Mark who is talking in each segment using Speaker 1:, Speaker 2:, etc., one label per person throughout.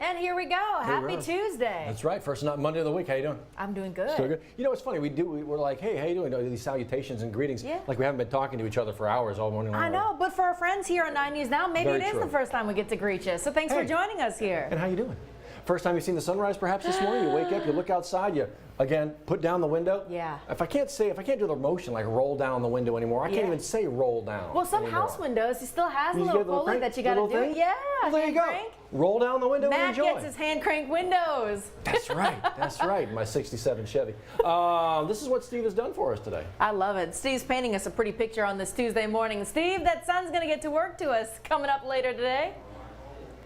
Speaker 1: And here we go. Happy Tuesday.
Speaker 2: That's right. First Monday of the week. How you doing?
Speaker 1: I'm doing good.
Speaker 2: Still good. You know, it's funny. We're like, hey, how you doing? These salutations and greetings.
Speaker 1: Yeah.
Speaker 2: Like we haven't been talking to each other for hours all morning long.
Speaker 1: I know, but for our friends here on 9 News Now, maybe
Speaker 2: Very
Speaker 1: it is
Speaker 2: true.
Speaker 1: the first time we get to greet you. So thanks for joining us here.
Speaker 2: And how you doing? First time you've seen the sunrise perhaps this morning? You wake up, you look outside, you, again, put down the window.
Speaker 1: Yeah.
Speaker 2: If I can't do the motion like roll down the window anymore, I can't even say roll down.
Speaker 1: Well, some
Speaker 2: anymore.
Speaker 1: house windows, it still has a
Speaker 2: You
Speaker 1: little
Speaker 2: get a little
Speaker 1: pulley
Speaker 2: crank,
Speaker 1: that you got to do.
Speaker 2: thing?
Speaker 1: Yeah.
Speaker 2: Well, there you go.
Speaker 1: Crank.
Speaker 2: Roll down the window and
Speaker 1: Matt
Speaker 2: enjoy.
Speaker 1: gets his hand crank windows.
Speaker 2: That's right. That's right. My 67 Chevy. This is what Steve has done for us today.
Speaker 1: I love it. Steve's painting us a pretty picture on this Tuesday morning. Steve, that sun's going to get to work to us coming up later today.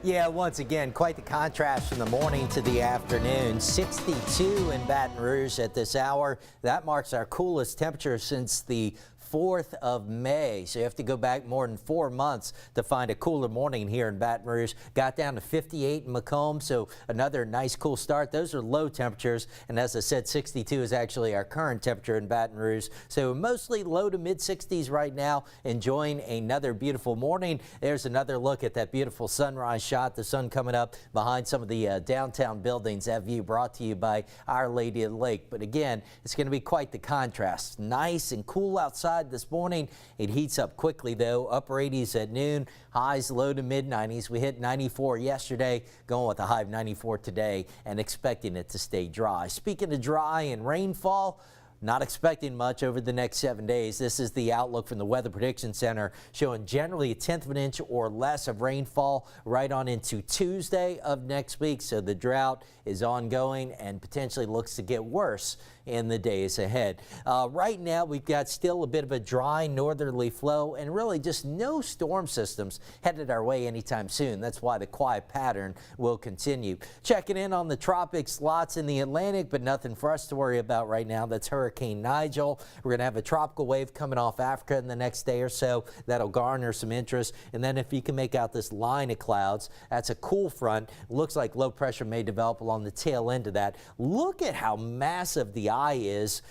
Speaker 3: Yeah, once again, quite the contrast from the morning to the afternoon. 62 in Baton Rouge at this hour. That marks our coolest temperature since the 4th of May. So you have to go back more than 4 months to find a cooler morning here in Baton Rouge. Got down to 58 in Macomb, so another nice cool start. Those are low temperatures, and as I said, 62 is actually our current temperature in Baton Rouge. So mostly low to mid 60s right now, enjoying another beautiful morning. There's another look at that beautiful sunrise shot, the sun coming up behind some of the downtown buildings. That view brought to you by Our Lady of the Lake. But again, it's going to be quite the contrast. Nice and cool outside this morning. It heats up quickly though. Upper 80s at noon, highs low to mid 90s. We hit 94 yesterday, going with a high of 94 today, and expecting it to stay dry. Speaking of dry and rainfall, not expecting much over the next 7 days. This is the outlook from the Weather Prediction Center, showing generally 1/10 of an inch or less of rainfall right on into Tuesday of next week. So the drought is ongoing and potentially looks to get worse in the days ahead. Right now, we've got still a bit of a dry northerly flow and really just no storm systems headed our way anytime soon. That's why the quiet pattern will continue. Checking in on the tropics, lots in the Atlantic, but nothing for us to worry about right now. That's Hurricane Nigel. We're going to have a tropical wave coming off Africa in the next day or so. That'll garner some interest. And then if you can make out this line of clouds, that's a cool front. Looks like low pressure may develop along the tail end of that. Look at how massive the eye is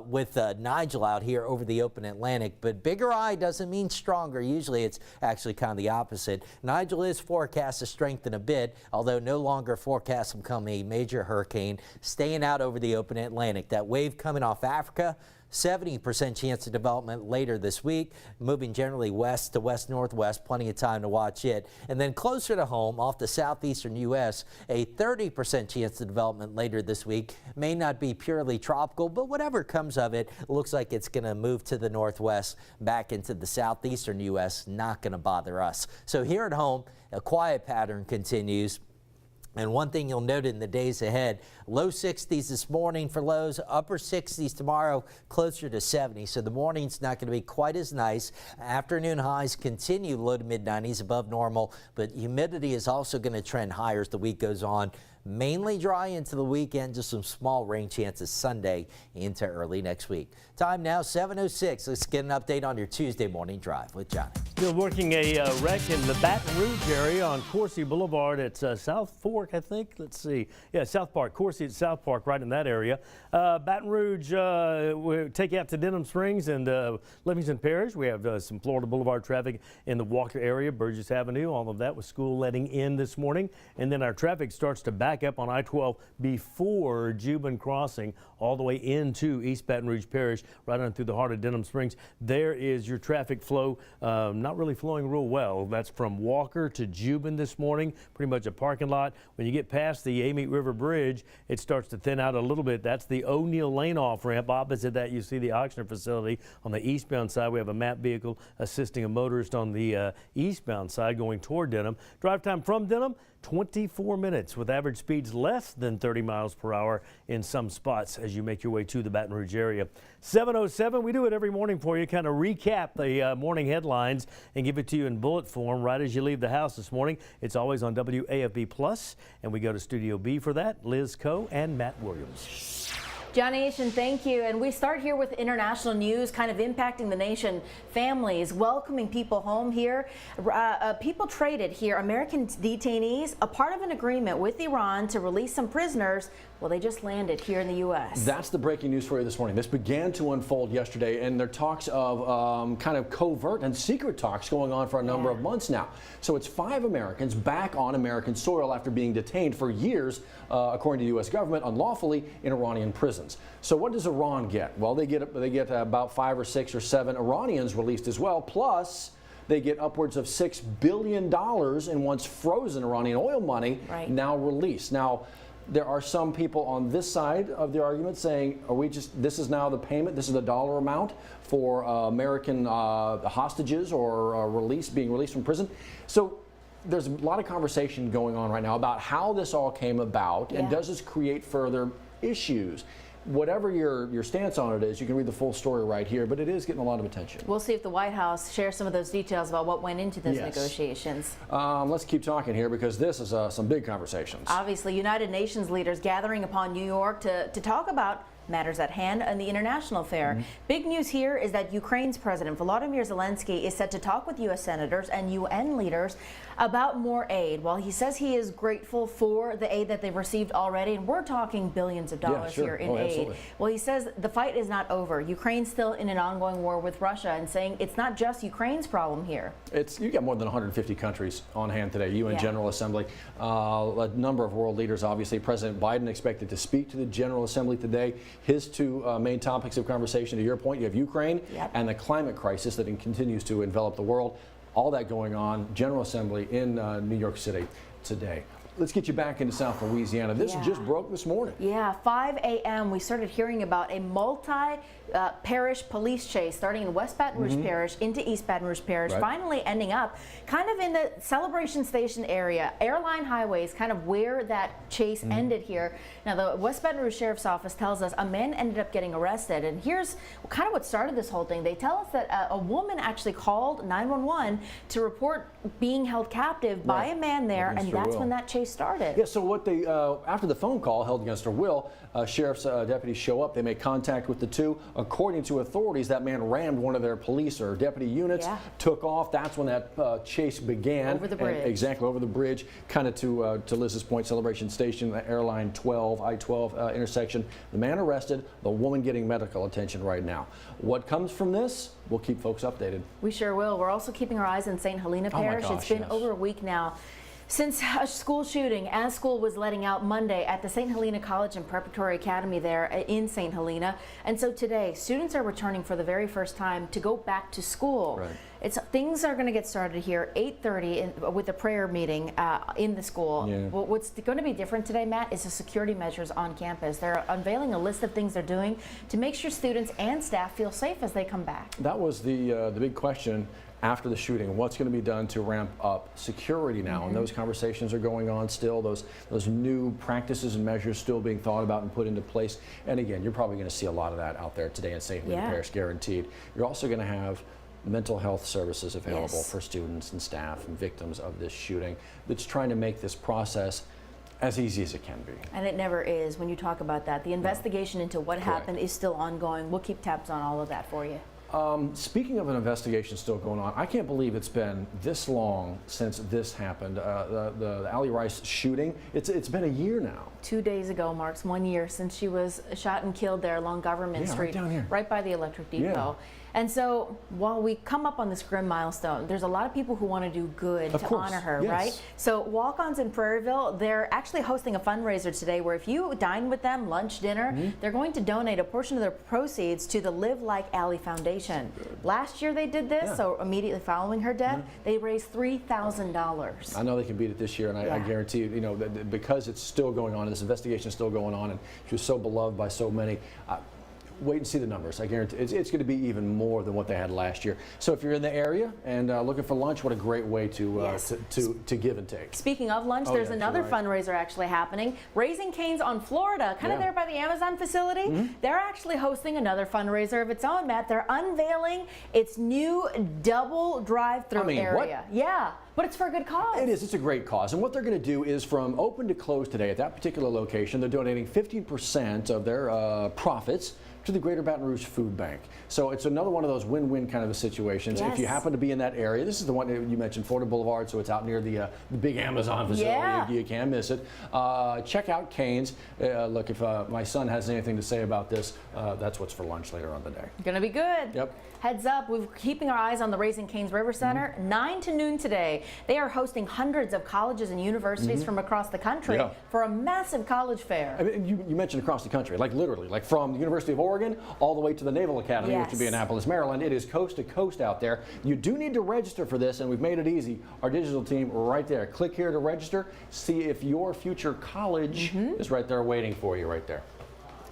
Speaker 3: with Nigel out here over the open Atlantic, but bigger eye doesn't mean stronger. Usually it's actually kind of the opposite. Nigel is forecast to strengthen a bit, although no longer forecast to become a major hurricane, staying out over the open Atlantic. That wave coming off Africa, 70% chance of development later this week, moving generally west to west-northwest, plenty of time to watch it. And then closer to home, off the southeastern U.S., a 30% chance of development later this week. May not be purely tropical, but whatever comes of it, looks like it's going to move to the northwest, back into the southeastern U.S., not going to bother us. So here at home, a quiet pattern continues. And one thing you'll note in the days ahead, low 60s this morning for lows, upper 60s tomorrow, closer to 70. So the morning's not going to be quite as nice. Afternoon highs continue low to mid 90s, above normal, but humidity is also going to trend higher as the week goes on. Mainly dry into the weekend, just some small rain chances Sunday into early next week. Time now 7:06. Let's get an update on your Tuesday morning drive with Johnny.
Speaker 4: Still working a wreck in the Baton Rouge area on Coursey Boulevard at South Fork, I think. Let's see. Yeah, South Park. Coursey at South Park, right in that area. Baton Rouge, we take you out to Denham Springs and Livingston Parish. We have some Florida Boulevard traffic in the Walker area, Burgess Avenue. All of that with school letting in this morning. And then our traffic starts to back up on I-12 before Juban Crossing, all the way into East Baton Rouge Parish, right on through the heart of Denham Springs. There is your traffic flow, not really flowing real well. That's from Walker to Juban this morning, pretty much a parking lot. When you get past the Amite River Bridge, it starts to thin out a little bit. That's the O'Neill Lane off-ramp. Opposite that, you see the auctioneer facility. On the eastbound side, we have a MAP vehicle assisting a motorist on the eastbound side going toward Denham. Drive time from Denham, 24 minutes with average speeds less than 30 miles per hour in some spots as you make your way to the Baton Rouge area. 7:07, we do it every morning for you, kind of recap the morning headlines and give it to you in bullet form right as you leave the house this morning. It's always on WAFB Plus, and we go to Studio B for that. Liz Coe and Matt Williams.
Speaker 1: Johnny Nation, thank you. And we start here with international news kind of impacting the nation. Families welcoming people home here. People traded here, American detainees, a part of an agreement with Iran to release some prisoners Well, they just landed here in the U.S.
Speaker 2: That's the breaking news for you this morning. This began to unfold yesterday, and there are talks of kind of covert and secret talks going on for a number of months now. So it's 5 Americans back on American soil after being detained for years, according to the U.S. government, unlawfully in Iranian prisons. So what does Iran get? Well, they get about 5 or 6 or 7 Iranians released as well, plus they get upwards of $6 billion in once frozen Iranian oil money now released. Now, there are some people on this side of the argument saying, this is now the payment, this is the dollar amount for American hostages or being released from prison. So there's a lot of conversation going on right now about how this all came about and does this create further issues. Whatever your stance on it is, you can read the full story right here, but it is getting a lot of attention.
Speaker 1: We'll see if the White House shares some of those details about what went into those negotiations.
Speaker 2: Let's keep talking here because this is some big conversations.
Speaker 1: Obviously, United Nations leaders gathering upon New York to talk about matters at hand and the international affair. Big news here is that Ukraine's President Volodymyr Zelensky is set to talk with U.S. senators and UN leaders about more aid. While he says he is grateful for the aid that they've received already, and we're talking billions of dollars here in aid.
Speaker 2: Absolutely.
Speaker 1: Well, he says the fight is not over. Ukraine's still in an ongoing war with Russia, and saying it's not just Ukraine's problem here.
Speaker 2: You got more than 150 countries on hand today. UN General Assembly, a number of world leaders. Obviously, President Biden expected to speak to the General Assembly today. His 2 main topics of conversation, to your point, you have Ukraine and the climate crisis that continues to envelop the world. All that going on, General Assembly in New York City today. Let's get you back into South Louisiana. This just broke this morning.
Speaker 1: 5 a.m. we started hearing about a multi-parish police chase starting in West Baton Rouge Parish into East Baton Rouge Parish, finally ending up kind of in the Celebration Station area. Airline Highway is kind of where that chase ended here. Now, the West Baton Rouge Sheriff's Office tells us a man ended up getting arrested, and here's kind of what started this whole thing. They tell us that a woman actually called 911 to report being held captive by a man there, and that's when that chase started.
Speaker 2: Yeah, so what they, after the phone call held against her will, sheriff's deputies show up. They make contact with the 2. According to authorities, that man rammed one of their police or deputy units, took off. That's when that chase began.
Speaker 1: Over the bridge.
Speaker 2: Exactly, over the bridge, kind of to Liz's point, Celebration Station, the Airline 12, I-12 intersection. The man arrested, the woman getting medical attention right now. What comes from this? We'll keep folks updated.
Speaker 1: We sure will. We're also keeping our eyes on St. Helena Parish.
Speaker 2: Gosh,
Speaker 1: it's been
Speaker 2: yes.
Speaker 1: over a week now since a school shooting, as school was letting out Monday at the St. Helena College and Preparatory Academy there in St. Helena. And so today, students are returning for the very first time to go back to school. Things are going to get started here 8:30 with a prayer meeting in the school. What's going to be different today, Matt, is the security measures on campus. They're unveiling a list of things they're doing to make sure students and staff feel safe as they come back.
Speaker 2: That was the big question after the shooting. What's going to be done to ramp up security now? And those conversations are going on still. Those new practices and measures still being thought about and put into place. And again, you're probably going to see a lot of that out there today in St. Helena Parish, guaranteed. You're also going to have mental health services available for students and staff and victims of this shooting that's trying to make this process as easy as it can be.
Speaker 1: And it never is when you talk about that. The investigation into what happened is still ongoing. We'll keep tabs on all of that for you.
Speaker 2: Speaking of an investigation still going on, I can't believe it's been this long since this happened. The Allie Rice shooting, it's been a year now.
Speaker 1: 2 days ago marks 1 year since she was shot and killed there along Government Street,
Speaker 2: right down here,
Speaker 1: right by the electric depot. And so while we come up on this grim milestone, there's a lot of people who want to do good to honor her, right? So Walk-Ons in Prairieville, they're actually hosting a fundraiser today where if you dine with them, lunch, dinner, they're going to donate a portion of their proceeds to the Live Like Allie Foundation. Last year they did this, so immediately following her death, they raised $3,000.
Speaker 2: I know they can beat it this year, and I guarantee you, that because it's still going on, this investigation is still going on, and she was so beloved by so many. Wait and see the numbers. I guarantee it's going to be even more than what they had last year. So if you're in the area and looking for lunch, what a great way to give and take.
Speaker 1: Speaking of lunch, there's another fundraiser actually happening. Raising Cane's on Florida, kind of there by the Amazon facility. They're actually hosting another fundraiser of its own, Matt. They're unveiling its new double drive-through area. Yeah, but it's for a good cause.
Speaker 2: It is. It's a great cause. And what they're going to do is from open to close today at that particular location, they're donating 15% of their profits to the Greater Baton Rouge Food Bank. So it's another one of those win-win kind of situations.
Speaker 1: Yes.
Speaker 2: If you happen to be in that area, this is the one that you mentioned, Florida Boulevard, so it's out near the big Amazon facility.
Speaker 1: Yeah.
Speaker 2: You can't miss it. Check out Cane's. Look, if my son has anything to say about this, that's what's for lunch later on the day.
Speaker 1: Gonna be good.
Speaker 2: Yep.
Speaker 1: Heads up, we're keeping our eyes on the Raising Cane's River Center. 9 to noon today. They are hosting hundreds of colleges and universities from across the country for a massive college fair.
Speaker 2: I mean, you mentioned across the country, like literally, like from the University of Oregon all the way to the Naval Academy, which would be Annapolis, Maryland. It is coast to coast out there. You do need to register for this, and we've made it easy. Our digital team right there. Click here to register. See if your future college is right there waiting for you right there.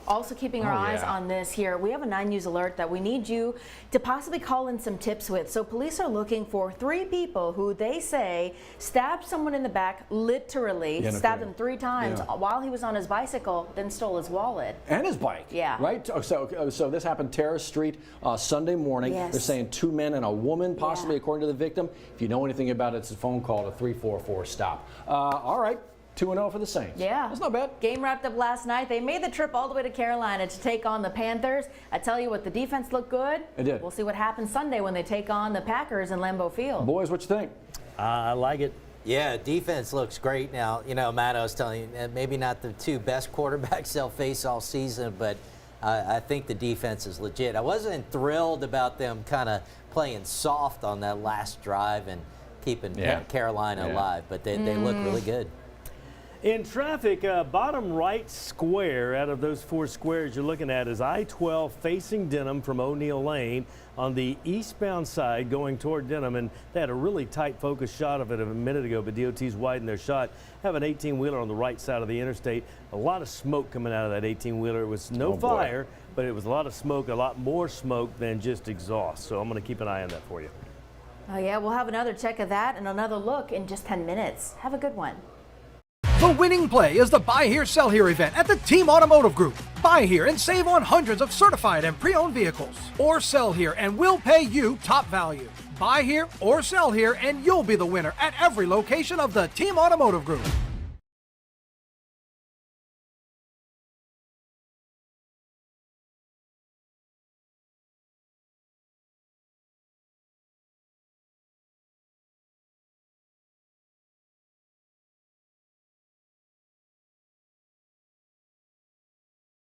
Speaker 1: Also keeping our eyes on this here, we have a 9 News alert that we need you to possibly call in some tips with. So police are looking for 3 people who they say stabbed someone in the back, literally stabbed him 3 times while he was on his bicycle, then stole his wallet. And
Speaker 2: his bike.
Speaker 1: Yeah.
Speaker 2: Right? So this happened Terrace Street Sunday morning.
Speaker 1: Yes.
Speaker 2: They're saying 2 men and a woman, possibly according to the victim. If you know anything about it, it's a phone call to 344-STOP. All right. 2-0 for the Saints.
Speaker 1: Yeah.
Speaker 2: That's not bad.
Speaker 1: Game wrapped up last night. They made the trip all the way to Carolina to take on the Panthers. I tell you what, the defense looked good.
Speaker 2: It did.
Speaker 1: We'll see what happens Sunday when they take on the Packers in Lambeau Field.
Speaker 2: Boys, what you think?
Speaker 4: I like it.
Speaker 3: Yeah, defense looks great now. You know, Matt, I was telling you, maybe not the 2 best quarterbacks they'll face all season, but I think the defense is legit. I wasn't thrilled about them kind of playing soft on that last drive and keeping Carolina alive, but they look really good.
Speaker 4: In traffic, bottom right square out of those 4 squares you're looking at is I-12 facing Denham from O'Neill Lane on the eastbound side going toward Denham, and they had a really tight focus shot of it a minute ago, but DOT's widened their shot. Have an 18-wheeler on the right side of the interstate. A lot of smoke coming out of that 18-wheeler. It was no fire, but it was a lot of smoke, a lot more smoke than just exhaust. So I'm going to keep an eye on that for you.
Speaker 1: Oh yeah, we'll have another check of that and another look in just 10 minutes. Have a good one.
Speaker 5: The winning play is the Buy Here, Sell Here event at the Team Automotive Group. Buy here and save on hundreds of certified and pre-owned vehicles. Or sell here and we'll pay you top value. Buy here or sell here and you'll be the winner at every location of the Team Automotive Group.